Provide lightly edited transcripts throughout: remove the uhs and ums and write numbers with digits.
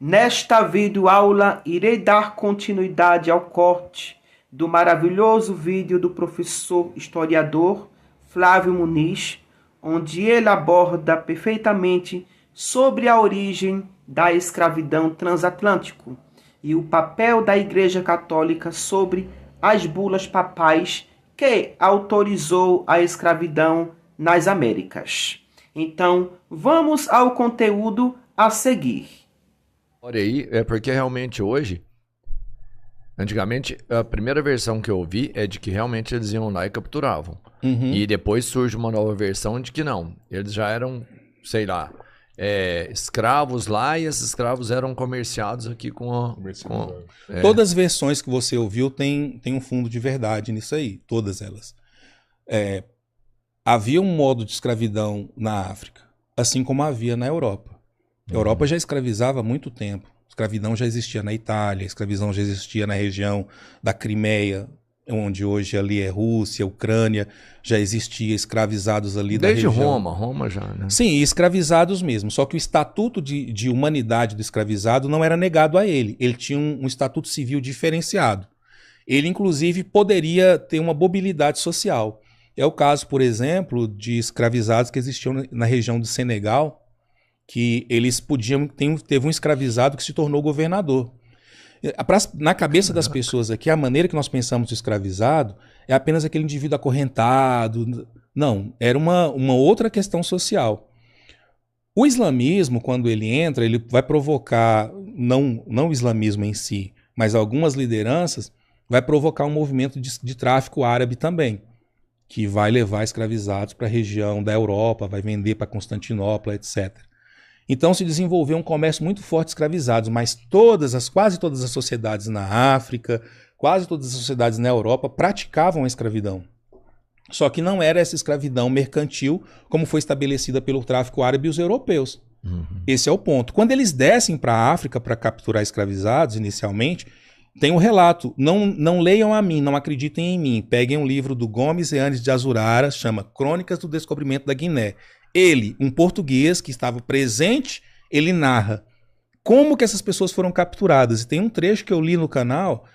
Nesta videoaula, irei dar continuidade ao corte do maravilhoso vídeo do professor historiador Flávio Muniz, onde ele aborda perfeitamente sobre a origem da escravidão transatlântico e o papel da Igreja Católica sobre as bulas papais que autorizou a escravidão nas Américas. Então, vamos ao conteúdo a seguir. Olha aí, é porque realmente hoje, antigamente, a primeira versão que eu ouvi é de que realmente eles iam lá e capturavam. E depois surge uma nova versão de que não, eles já eram, sei lá, escravos lá e esses escravos eram comerciados aqui com Todas as versões que você ouviu tem um fundo de verdade nisso aí, todas elas. Havia um modo de escravidão na África, assim como havia na Europa. A Europa já escravizava há muito tempo. A escravidão já existia na Itália, a escravidão já existia na região da Crimeia, onde hoje ali é Rússia, Ucrânia, já existia escravizados ali da região. Desde Roma já, né? Sim, escravizados mesmo. Só que o estatuto de humanidade do escravizado não era negado a ele. Ele tinha um estatuto civil diferenciado. Ele, inclusive, poderia ter uma mobilidade social. É o caso, por exemplo, de escravizados que existiam na região do Senegal, que eles podiam... Teve um escravizado que se tornou governador. Na cabeça das pessoas aqui, a maneira que nós pensamos do escravizado é apenas aquele indivíduo acorrentado. Não, era uma outra questão social. O islamismo, quando ele entra, ele vai provocar, não o islamismo em si, mas algumas lideranças, vai provocar um movimento de tráfico árabe também, que vai levar escravizados para a região da Europa, vai vender para Constantinopla, etc. Então se desenvolveu um comércio muito forte de escravizados, mas quase todas as sociedades na África, quase todas as sociedades na Europa praticavam a escravidão. Só que não era essa escravidão mercantil como foi estabelecida pelo tráfico árabe e os europeus. Esse é o ponto. Quando eles descem para a África para capturar escravizados inicialmente, tem um relato, não leiam a mim, não acreditem em mim, peguem um livro do Gomes Eanes de Azurara, chama Crônicas do Descobrimento da Guiné. Ele, um português que estava presente, ele narra como que essas pessoas foram capturadas. E tem um trecho que eu li no canal,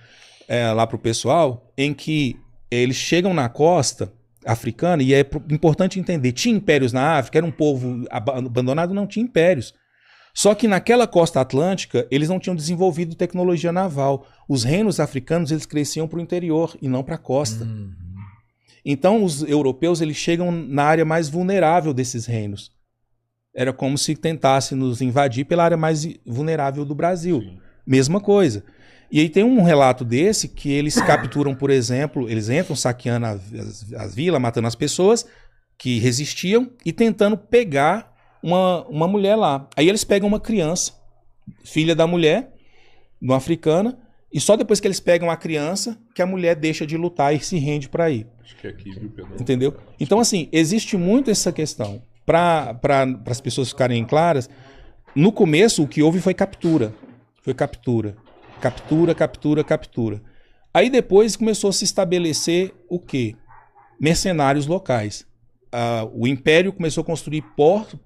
lá para o pessoal, em que eles chegam na costa africana, e é importante entender, tinha impérios na África, era um povo abandonado, não tinha impérios. Só que naquela costa atlântica, eles não tinham desenvolvido tecnologia naval. Os reinos africanos, eles cresciam para o interior e não para a costa. Então, os europeus eles chegam na área mais vulnerável desses reinos. Era como se tentasse nos invadir pela área mais vulnerável do Brasil. Sim. Mesma coisa. E aí tem um relato desse que eles capturam, por exemplo, eles entram saqueando as vilas, matando as pessoas que resistiam e tentando pegar uma mulher lá. Aí eles pegam uma criança, filha da mulher, uma africana, e só depois que eles pegam a criança que a mulher deixa de lutar e se rende para ir. Acho que é aqui, viu, Pedro? Entendeu? Então, assim, existe muito essa questão. Para as pessoas ficarem claras, no começo o que houve foi captura. Foi captura. Captura, captura, captura. Aí depois começou a se estabelecer o quê? Mercenários locais. O Império começou a construir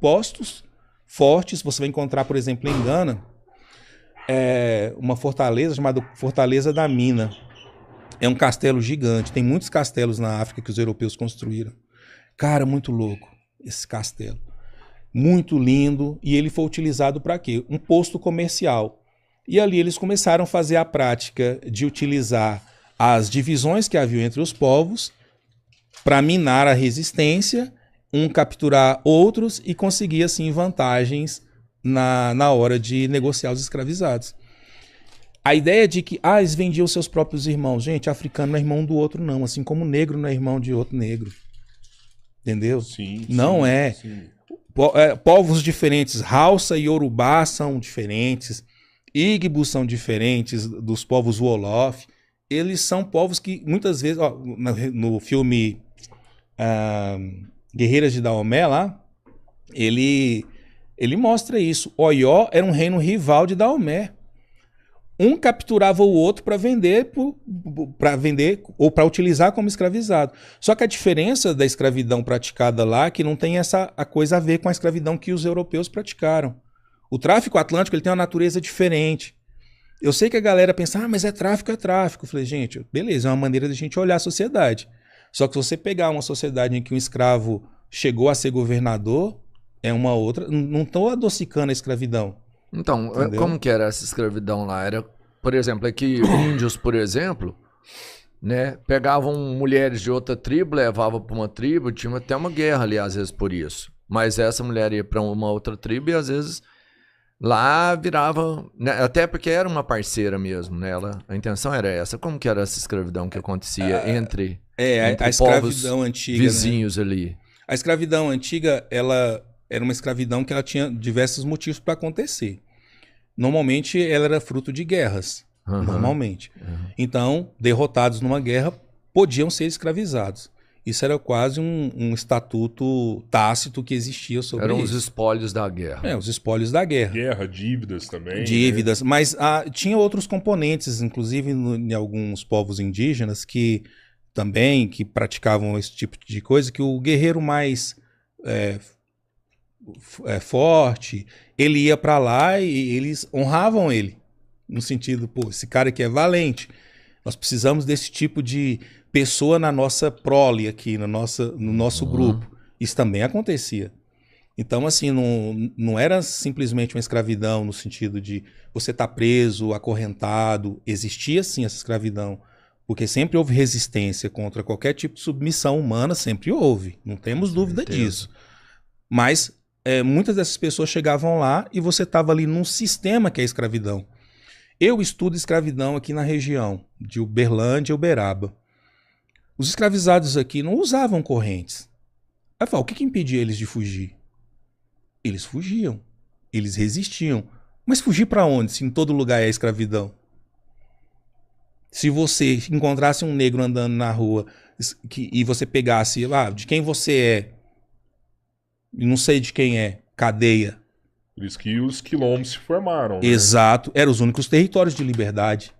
postos fortes. Você vai encontrar, por exemplo, em Gana, uma fortaleza chamada Fortaleza da Mina. É um castelo gigante. Tem muitos castelos na África que os europeus construíram. Cara, muito louco esse castelo. Muito lindo. E ele foi utilizado para quê? Um posto comercial. E ali eles começaram a fazer a prática de utilizar as divisões que havia entre os povos para minar a resistência, capturar outros e conseguir, assim, vantagens na hora de negociar os escravizados. A ideia de que eles vendiam seus próprios irmãos. Gente, africano não é irmão do outro, não. Assim como negro não é irmão de outro negro. Entendeu? Sim. Não sim, é. Sim. Povos diferentes. Hausa e Yorubá são diferentes. Igbo são diferentes dos povos Wolof. Eles são povos que muitas vezes... no filme Guerreiras de Daomé, lá, ele mostra isso. Oió era um reino rival de Daomé. Um capturava o outro para vender ou para utilizar como escravizado. Só que a diferença da escravidão praticada lá é que não tem a coisa a ver com a escravidão que os europeus praticaram. O tráfico atlântico ele tem uma natureza diferente. Eu sei que a galera pensa, mas é tráfico, é tráfico. Eu falei, gente, beleza, é uma maneira de a gente olhar a sociedade. Só que se você pegar uma sociedade em que um escravo chegou a ser governador, é uma outra. Não estou adocicando a escravidão. Então, entendeu? Como que era essa escravidão lá? Era, por exemplo, é que índios, por exemplo, né, pegavam mulheres de outra tribo, levavam para uma tribo, tinha até uma guerra ali, às vezes, por isso. Mas essa mulher ia para uma outra tribo e, às vezes, lá virava, né, até porque era uma parceira mesmo, né? A intenção era essa. Como que era essa escravidão que acontecia entre a escravidão antiga, vizinhos, né, ali? A escravidão antiga, ela era uma escravidão que ela tinha diversos motivos para acontecer. Normalmente, ela era fruto de guerras. Normalmente. Então, derrotados numa guerra, podiam ser escravizados. Isso era quase um estatuto tácito que existia sobre isso. Eram os espólios da guerra. Os espólios da guerra. Guerra, dívidas também. Dívidas. Né? Mas tinha outros componentes, inclusive em alguns povos indígenas, que também que praticavam esse tipo de coisa, que o guerreiro mais forte, ele ia para lá e eles honravam ele. No sentido, pô, esse cara aqui é valente. Nós precisamos desse tipo de pessoa na nossa prole aqui, no nosso grupo. Isso também acontecia. Então, assim, não era simplesmente uma escravidão no sentido de você estar preso, acorrentado. Existia, sim, essa escravidão. Porque sempre houve resistência contra qualquer tipo de submissão humana, sempre houve. Não temos dúvida disso. Mas muitas dessas pessoas chegavam lá e você estava ali num sistema que é a escravidão. Eu estudo escravidão aqui na região de Uberlândia e Uberaba. Os escravizados aqui não usavam correntes. Aí fala, o que impedia eles de fugir? Eles fugiam, eles resistiam. Mas fugir para onde, se em todo lugar é escravidão? Se você encontrasse um negro andando na rua e você pegasse, de quem você é, e não sei de quem é, cadeia. Por isso que os quilombos se formaram. Né? Exato, eram os únicos territórios de liberdade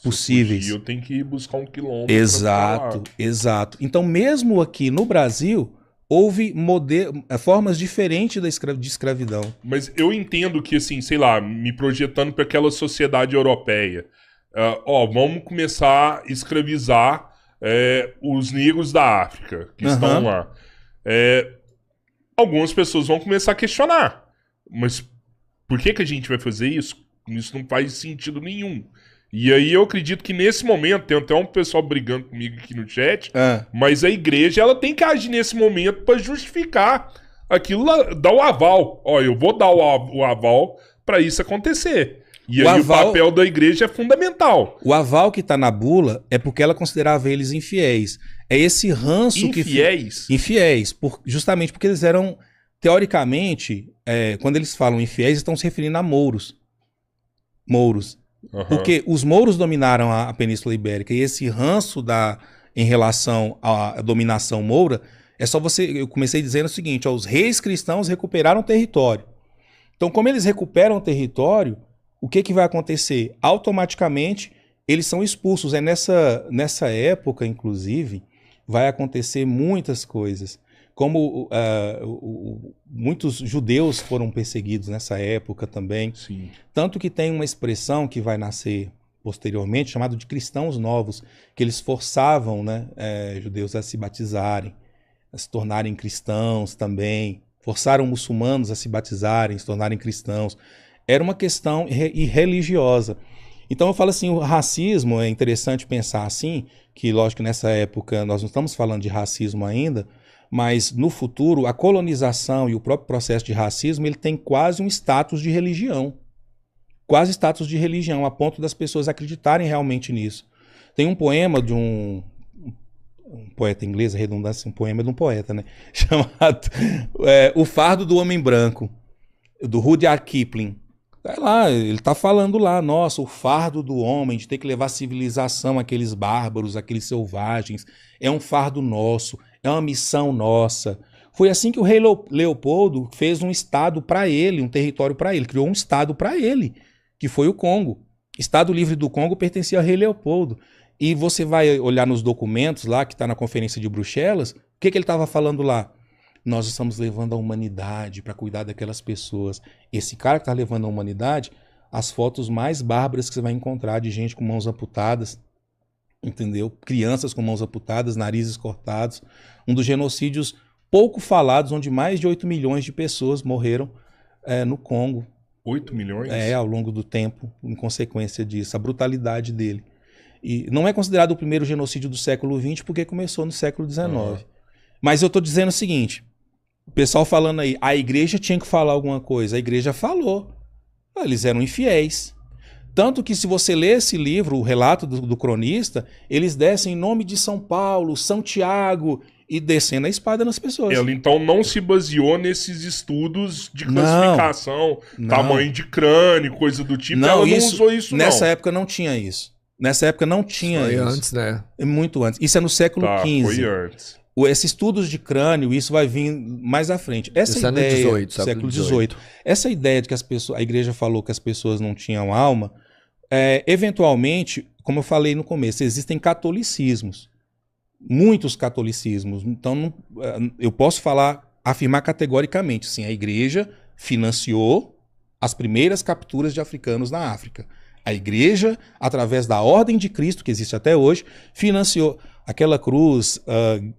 possíveis. E eu tenho que ir buscar um quilombo. Exato, exato. Então, mesmo aqui no Brasil, houve formas diferentes de escravidão. Mas eu entendo que, assim, sei lá, me projetando para aquela sociedade europeia, vamos começar a escravizar os negros da África que estão lá. Algumas pessoas vão começar a questionar. Mas por que a gente vai fazer isso? Isso não faz sentido nenhum. E aí eu acredito que nesse momento, tem até um pessoal brigando comigo aqui no chat, mas a igreja ela tem que agir nesse momento para justificar aquilo, dar o aval. Eu vou dar o aval para isso acontecer. E aí o papel da igreja é fundamental. O aval que está na bula é porque ela considerava eles infiéis. É esse ranço infiéis? Infiéis, justamente porque eles eram, teoricamente, quando eles falam infiéis, estão se referindo a mouros. Porque os mouros dominaram a Península Ibérica e esse ranço em relação à dominação moura, eu comecei dizendo o seguinte, os reis cristãos recuperaram o território. Então, como eles recuperam o território, o que vai acontecer? Automaticamente, eles são expulsos. Nessa época, inclusive, vai acontecer muitas coisas. Como muitos judeus foram perseguidos nessa época também. Sim. Tanto que tem uma expressão que vai nascer posteriormente, chamada de cristãos novos, que eles forçavam, né, judeus a se batizarem, a se tornarem cristãos também. Forçaram muçulmanos a se batizarem, se tornarem cristãos. Era uma questão religiosa. Então eu falo assim, o racismo, é interessante pensar assim, que lógico que nessa época nós não estamos falando de racismo ainda, mas no futuro a colonização e o próprio processo de racismo ele tem quase um status de religião. Quase status de religião, a ponto das pessoas acreditarem realmente nisso. Tem um poema de um poeta inglês, a redundância, um poema de um poeta, né? Chamado O Fardo do Homem Branco, do Rudyard Kipling. Lá, ele está falando lá, nossa, o fardo do homem de ter que levar civilização àqueles bárbaros, àqueles selvagens, é um fardo nosso, é uma missão nossa. Foi assim que o rei Leopoldo fez um estado para ele, um território para ele, criou um estado para ele, que foi o Congo. Estado Livre do Congo pertencia ao rei Leopoldo. E você vai olhar nos documentos lá, que está na Conferência de Bruxelas, o que ele estava falando lá? nós estamos levando a humanidade para cuidar daquelas pessoas. Esse cara que está levando a humanidade, as fotos mais bárbaras que você vai encontrar de gente com mãos amputadas, entendeu? Crianças com mãos amputadas, narizes cortados. Um dos genocídios pouco falados, onde mais de 8 milhões de pessoas morreram no Congo. 8 milhões? Ao longo do tempo, em consequência disso, a brutalidade dele. E não é considerado o primeiro genocídio do século XX porque começou no século XIX. Mas eu estou dizendo o seguinte, o pessoal falando aí, a igreja tinha que falar alguma coisa. A igreja falou. Eles eram infiéis. Tanto que se você ler esse livro, o relato do cronista, eles descem em nome de São Paulo, São Tiago, e descendo a espada nas pessoas. Ela então não se baseou nesses estudos de classificação, tamanho de crânio, coisa do tipo. Ela não usou isso, nessa época não tinha isso. Nessa época não tinha isso. Foi antes, né? Muito antes. Isso é no século XV. Foi antes. Esses estudos de crânio, isso vai vir mais à frente. Essa ideia, é no 18, século XVIII. Essa ideia de que a igreja falou que as pessoas não tinham alma, eventualmente, como eu falei no começo, existem catolicismos. Muitos catolicismos. Então, eu posso afirmar categoricamente, sim, a igreja financiou as primeiras capturas de africanos na África. A igreja, através da Ordem de Cristo, que existe até hoje, financiou aquela cruz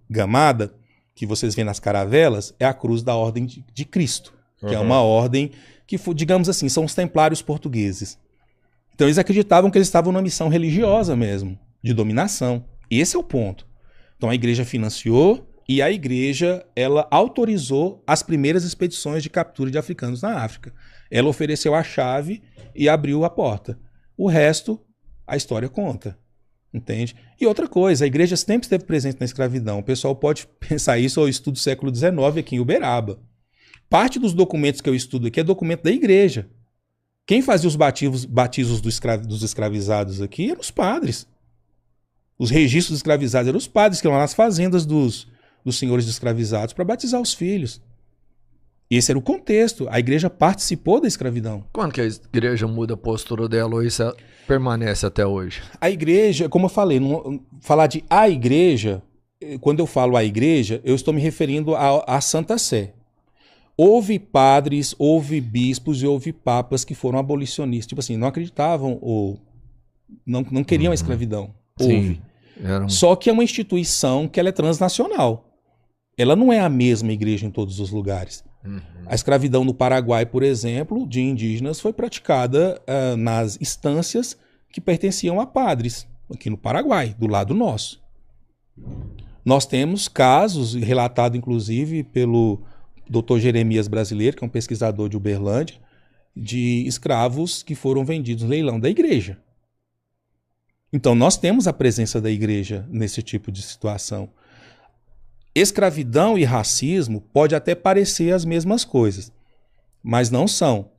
gamada que vocês veem nas caravelas, é a cruz da Ordem de Cristo, que é uma ordem que, digamos assim, são os templários portugueses. Então eles acreditavam que eles estavam numa missão religiosa mesmo, de dominação. Esse é o ponto. Então a igreja financiou e a igreja ela autorizou as primeiras expedições de captura de africanos na África. Ela ofereceu a chave e abriu a porta. O resto, a história conta. Entende? E outra coisa, a igreja sempre esteve presente na escravidão. O pessoal pode pensar isso ao estudo do século XIX aqui em Uberaba. Parte dos documentos que eu estudo aqui é documento da igreja. Quem fazia os batizos dos escravizados aqui eram os padres. Os registros dos escravizados eram os padres que iam lá nas fazendas dos senhores de escravizados para batizar os filhos. Esse era o contexto. A igreja participou da escravidão. Quando que a igreja muda a postura dela ou isso permanece até hoje? A igreja, como eu falei, falar de a igreja, quando eu falo a igreja, eu estou me referindo à Santa Sé. Houve padres, houve bispos e houve papas que foram abolicionistas. Tipo assim, não acreditavam ou não queriam a escravidão. Houve. Sim. Só que é uma instituição que ela é transnacional. Ela não é a mesma igreja em todos os lugares. A escravidão no Paraguai, por exemplo, de indígenas foi praticada nas instâncias que pertenciam a padres, aqui no Paraguai, do lado nosso. Nós temos casos, relatado inclusive pelo Dr. Jeremias Brasileiro, que é um pesquisador de Uberlândia, de escravos que foram vendidos no leilão da igreja. Então nós temos a presença da igreja nesse tipo de situação. Escravidão e racismo pode até parecer as mesmas coisas, mas não são.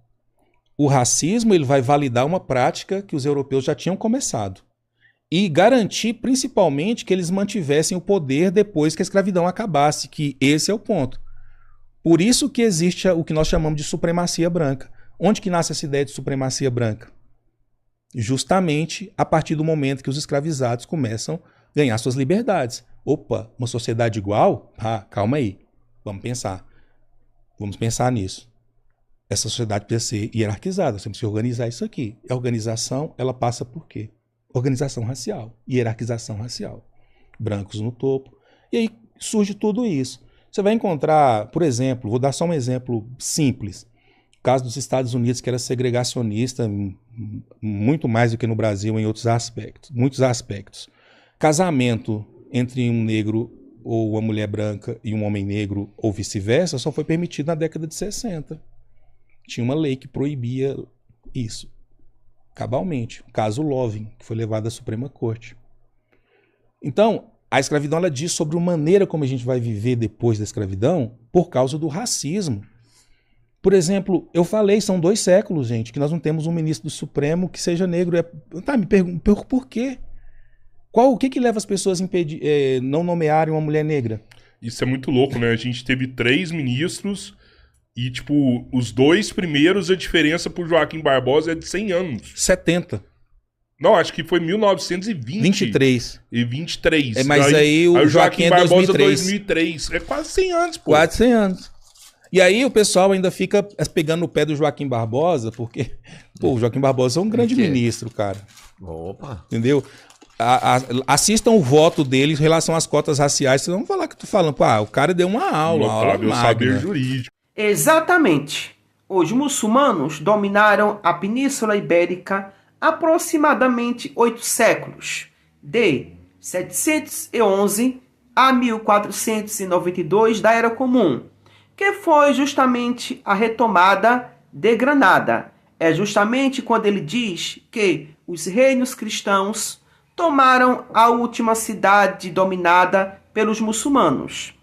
O racismo ele vai validar uma prática que os europeus já tinham começado e garantir principalmente que eles mantivessem o poder depois que a escravidão acabasse, que esse é o ponto. Por isso que existe o que nós chamamos de supremacia branca. Onde que nasce essa ideia de supremacia branca? Justamente a partir do momento que os escravizados começam a ganhar suas liberdades. Opa, uma sociedade igual? Calma aí. Vamos pensar. Vamos pensar nisso. Essa sociedade precisa ser hierarquizada. Nós temos que organizar isso aqui. A organização, ela passa por quê? Organização racial. Hierarquização racial. Brancos no topo. E aí surge tudo isso. Você vai encontrar, por exemplo, vou dar só um exemplo simples. O caso dos Estados Unidos, que era segregacionista, muito mais do que no Brasil em outros aspectos. Muitos aspectos. Casamento entre um negro ou uma mulher branca e um homem negro ou vice-versa só foi permitido na década de 60. Tinha uma lei que proibia isso. Cabalmente. O caso Loving, que foi levado à Suprema Corte. Então, a escravidão ela diz sobre a maneira como a gente vai viver depois da escravidão por causa do racismo. Por exemplo, eu falei, são 2 séculos, gente, que nós não temos um ministro do Supremo que seja negro. Me pergunto por quê? O que leva as pessoas a não nomearem uma mulher negra? Isso é muito louco, né? A gente teve 3 ministros e, tipo, os 2 primeiros, a diferença pro Joaquim Barbosa é de 100 anos. 70. Não, acho que foi 1920. 23. E 23. Mas aí o Joaquim é Barbosa 2003. 2003. É quase 100 anos, pô. Quase 100 anos. E aí o pessoal ainda fica pegando no pé do Joaquim Barbosa, porque pô, o Joaquim Barbosa é um grande ministro, cara. Opa. Entendeu? Assistam o voto deles em relação às cotas raciais. Vocês vão falar que eu tô falando, pô, o cara deu uma aula, Notável saber jurídico. Exatamente. Os muçulmanos dominaram a Península Ibérica aproximadamente 8 séculos, de 711 a 1492 da Era Comum, que foi justamente a retomada de Granada. É justamente quando ele diz que os reinos cristãos tomaram a última cidade dominada pelos muçulmanos.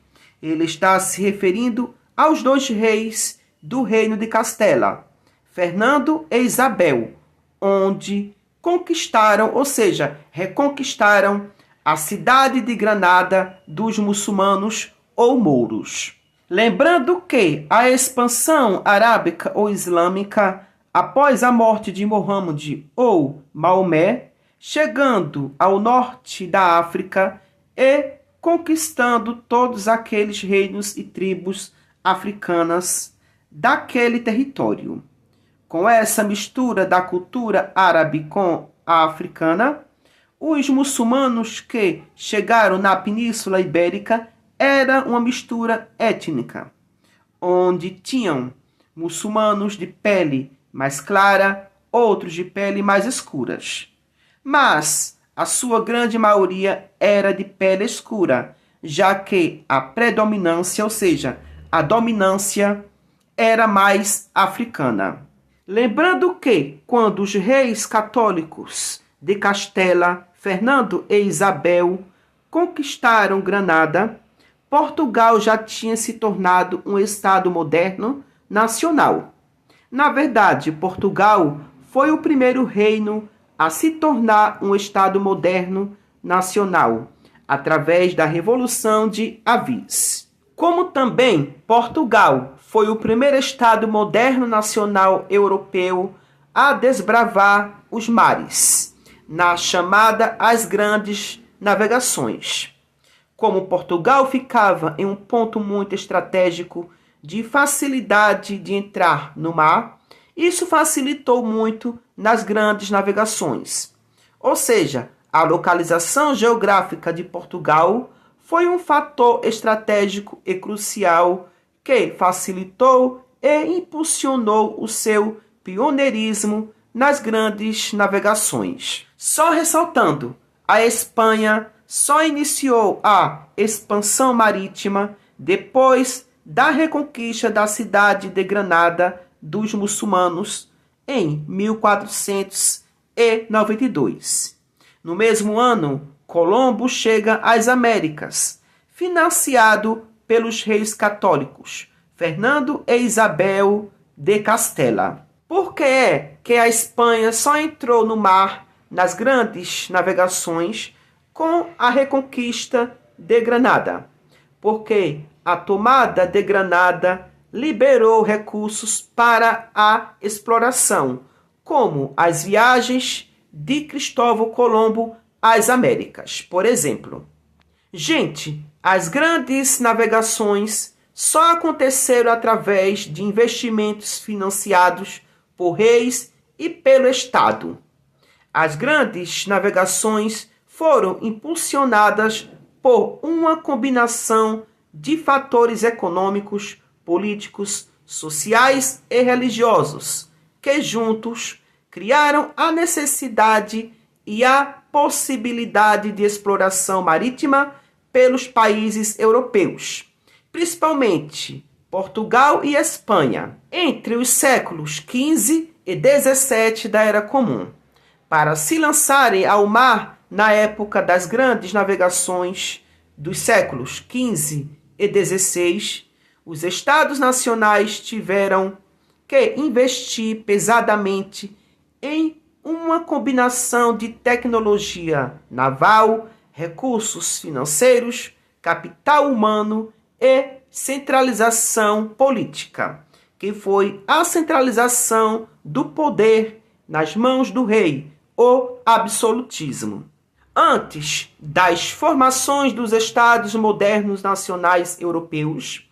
Ele está se referindo aos 2 reis do reino de Castela, Fernando e Isabel, onde conquistaram, ou seja, reconquistaram a cidade de Granada dos muçulmanos ou mouros. Lembrando que a expansão arábica ou islâmica após a morte de Muhammad ou Maomé, chegando ao norte da África e conquistando todos aqueles reinos e tribos africanas daquele território. Com essa mistura da cultura árabe com a africana, os muçulmanos que chegaram na Península Ibérica era uma mistura étnica, onde tinham muçulmanos de pele mais clara, outros de pele mais escuras. Mas a sua grande maioria era de pele escura, já que a predominância, ou seja, a dominância, era mais africana. Lembrando que, quando os reis católicos de Castela, Fernando e Isabel, conquistaram Granada, Portugal já tinha se tornado um Estado moderno nacional. Na verdade, Portugal foi o primeiro reino a se tornar um Estado moderno nacional, através da Revolução de Avis. Como também Portugal foi o primeiro Estado moderno nacional europeu a desbravar os mares, na chamada As Grandes Navegações. Como Portugal ficava em um ponto muito estratégico de facilidade de entrar no mar, isso facilitou muito nas grandes navegações. Ou seja, a localização geográfica de Portugal foi um fator estratégico e crucial que facilitou e impulsionou o seu pioneirismo nas grandes navegações. Só ressaltando, a Espanha só iniciou a expansão marítima depois da reconquista da cidade de Granada dos muçulmanos em 1492. No mesmo ano, Colombo chega às Américas, financiado pelos reis católicos Fernando e Isabel de Castela. Por que é que a Espanha só entrou no mar nas grandes navegações com a reconquista de Granada? Porque a tomada de Granada liberou recursos para a exploração, como as viagens de Cristóvão Colombo às Américas, por exemplo. Gente, as grandes navegações só aconteceram através de investimentos financiados por reis e pelo Estado. As grandes navegações foram impulsionadas por uma combinação de fatores econômicos, políticos, sociais e religiosos, que juntos criaram a necessidade e a possibilidade de exploração marítima pelos países europeus, principalmente Portugal e Espanha, entre os séculos XV e XVII da Era Comum, para se lançarem ao mar na época das grandes navegações dos séculos XV e XVI. Os Estados nacionais tiveram que investir pesadamente em uma combinação de tecnologia naval, recursos financeiros, capital humano e centralização política, que foi a centralização do poder nas mãos do rei, o absolutismo. Antes das formações dos Estados modernos nacionais europeus,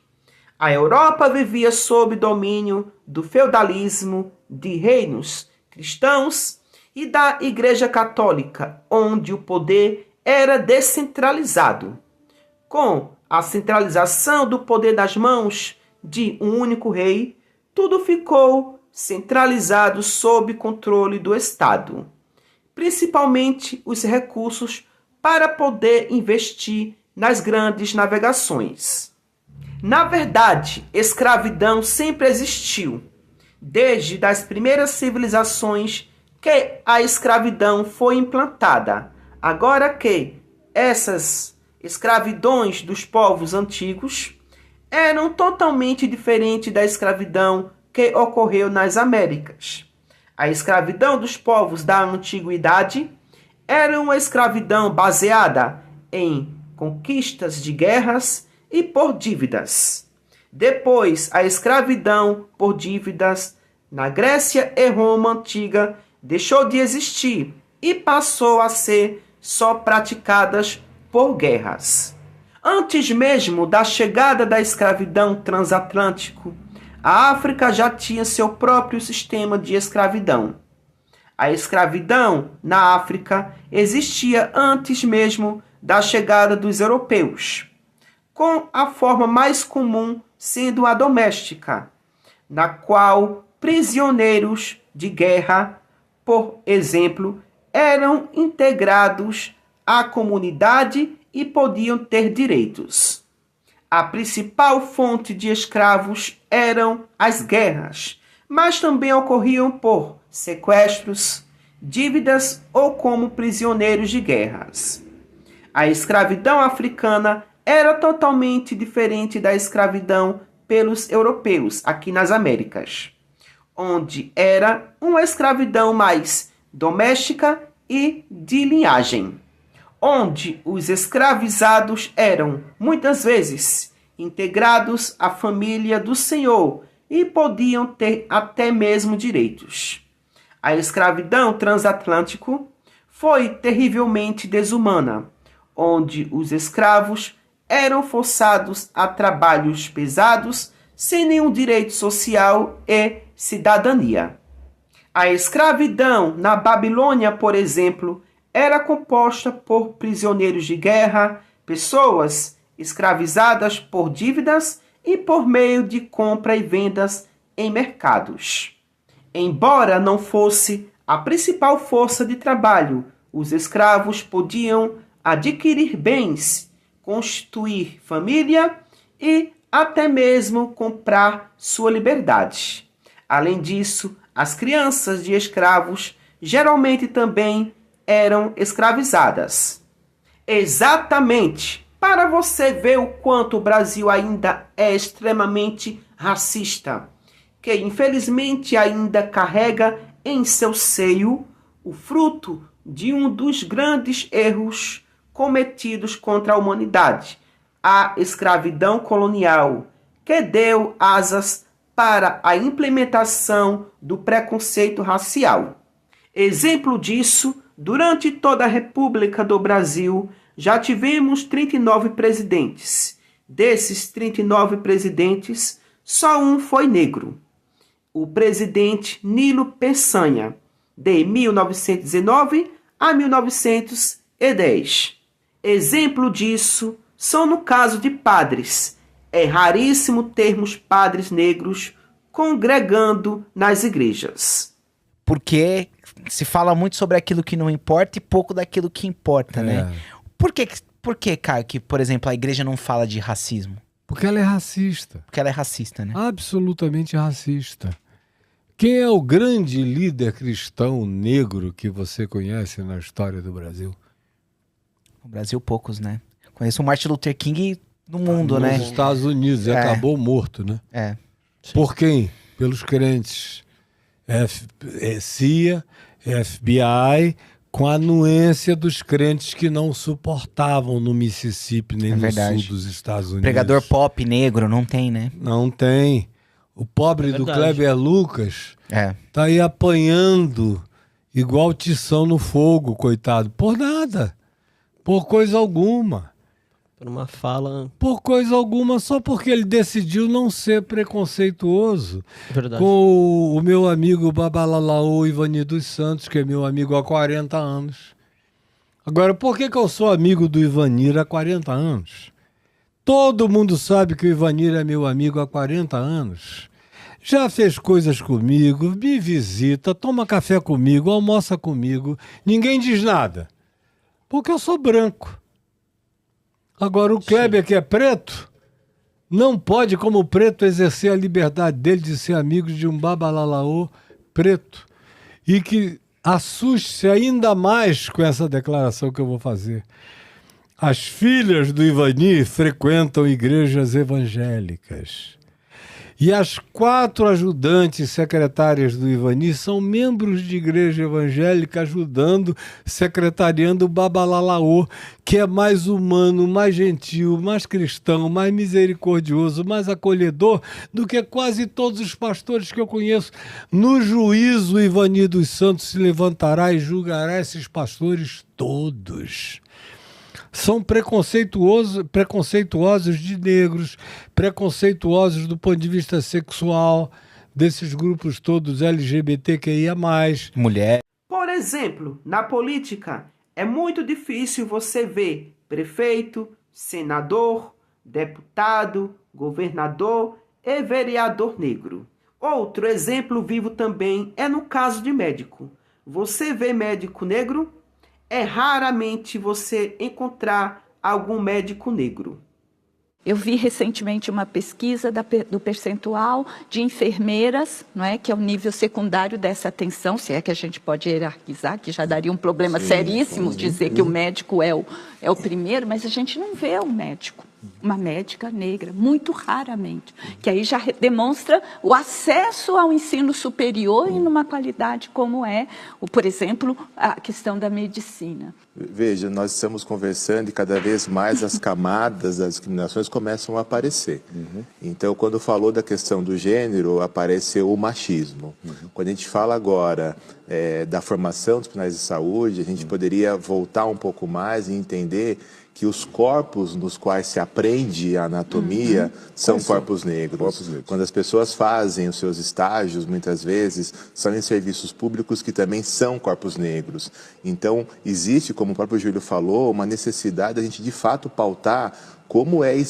a Europa vivia sob domínio do feudalismo, de reinos cristãos e da Igreja Católica, onde o poder era descentralizado. Com a centralização do poder nas mãos de um único rei, tudo ficou centralizado sob controle do Estado, principalmente os recursos para poder investir nas grandes navegações. Na verdade, escravidão sempre existiu, desde as primeiras civilizações que a escravidão foi implantada. Agora que essas escravidões dos povos antigos eram totalmente diferentes da escravidão que ocorreu nas Américas. A escravidão dos povos da antiguidade era uma escravidão baseada em conquistas de guerras e por dívidas. Depois, a escravidão por dívidas na Grécia e Roma antiga deixou de existir e passou a ser só praticadas por guerras. Antes mesmo da chegada da escravidão transatlântico, a África já tinha seu próprio sistema de escravidão. A escravidão na África existia antes mesmo da chegada dos europeus, com a forma mais comum sendo a doméstica, na qual prisioneiros de guerra, por exemplo, eram integrados à comunidade e podiam ter direitos. A principal fonte de escravos eram as guerras, mas também ocorriam por sequestros, dívidas ou como prisioneiros de guerras. A escravidão africana era totalmente diferente da escravidão pelos europeus aqui nas Américas, onde era uma escravidão mais doméstica e de linhagem, onde os escravizados eram, muitas vezes, integrados à família do senhor e podiam ter até mesmo direitos. A escravidão transatlântico foi terrivelmente desumana, onde os escravos eram forçados a trabalhos pesados sem nenhum direito social e cidadania. A escravidão na Babilônia, por exemplo, era composta por prisioneiros de guerra, pessoas escravizadas por dívidas e por meio de compra e vendas em mercados. Embora não fosse a principal força de trabalho, os escravos podiam adquirir bens, constituir família e até mesmo comprar sua liberdade. Além disso, as crianças de escravos geralmente também eram escravizadas. Exatamente, para você ver o quanto o Brasil ainda é extremamente racista, que infelizmente ainda carrega em seu seio o fruto de um dos grandes erros cometidos contra a humanidade, a escravidão colonial, que deu asas para a implementação do preconceito racial. Exemplo disso, durante toda a República do Brasil, já tivemos 39 presidentes. Desses 39 presidentes, só um foi negro. O presidente Nilo Peçanha, de 1919 a 1910. Exemplo disso são no caso de padres. É raríssimo termos padres negros congregando nas igrejas. Porque se fala muito sobre aquilo que não importa e pouco daquilo que importa, né? Por que, Caio, que, por exemplo, a igreja não fala de racismo? Porque ela é racista. Porque ela é racista, né? Absolutamente racista. Quem é o grande líder cristão negro que você conhece na história do Brasil? No Brasil, poucos, né? Conheço o Martin Luther King no mundo, né? Nos Estados Unidos, acabou morto, né? É. Por quem? Pelos crentes. CIA, FBI, com a anuência dos crentes que não suportavam no Mississippi nem no sul dos Estados Unidos. Pregador pop negro, não tem, né? Não tem. O pobre do Kleber Lucas tá aí apanhando igual tição no fogo, coitado. Por nada. Por coisa alguma. Por uma fala... Por coisa alguma, só porque ele decidiu não ser preconceituoso. Verdade. Com o meu amigo Babalalaô Ivani dos Santos, que é meu amigo há 40 anos. Agora, por que eu sou amigo do Ivanir há 40 anos? Todo mundo sabe que o Ivanir é meu amigo há 40 anos. Já fez coisas comigo, me visita, toma café comigo, almoça comigo. Ninguém diz nada. Porque eu sou branco. Agora, o Kleber, que é preto, não pode, como preto, exercer a liberdade dele de ser amigo de um babalalaô preto. E que assuste-se ainda mais com essa declaração que eu vou fazer. As filhas do Ivani frequentam igrejas evangélicas. E as 4 ajudantes secretárias do Ivani são membros de igreja evangélica ajudando, secretariando o Babalalaô, que é mais humano, mais gentil, mais cristão, mais misericordioso, mais acolhedor do que quase todos os pastores que eu conheço. No juízo, o Ivani dos Santos se levantará e julgará esses pastores todos. São preconceituosos de negros, preconceituosos do ponto de vista sexual, desses grupos todos LGBTQIA+. Mulher. Por exemplo, na política, é muito difícil você ver prefeito, senador, deputado, governador e vereador negro. Outro exemplo vivo também é no caso de médico. Você vê médico negro? É raramente você encontrar algum médico negro. Eu vi recentemente uma pesquisa do percentual de enfermeiras, não é, que é o nível secundário dessa atenção, se é que a gente pode hierarquizar, que já daria um problema seríssimo dizer que o médico é o primeiro, mas a gente não vê um médico, uma médica negra, muito raramente, que aí já demonstra o acesso ao ensino superior e numa qualidade como é, por exemplo, a questão da medicina. Veja, nós estamos conversando e cada vez mais as camadas das discriminações começam a aparecer. Então, quando falou da questão do gênero, apareceu o machismo. Quando a gente fala agora da formação dos profissionais de saúde, a gente poderia voltar um pouco mais e entender que os corpos nos quais se aprende a anatomia são corpos negros. Quando as pessoas fazem os seus estágios, muitas vezes, são em serviços públicos que também são corpos negros. Então, existe, como o próprio Júlio falou, uma necessidade da gente, de fato, pautar como é esse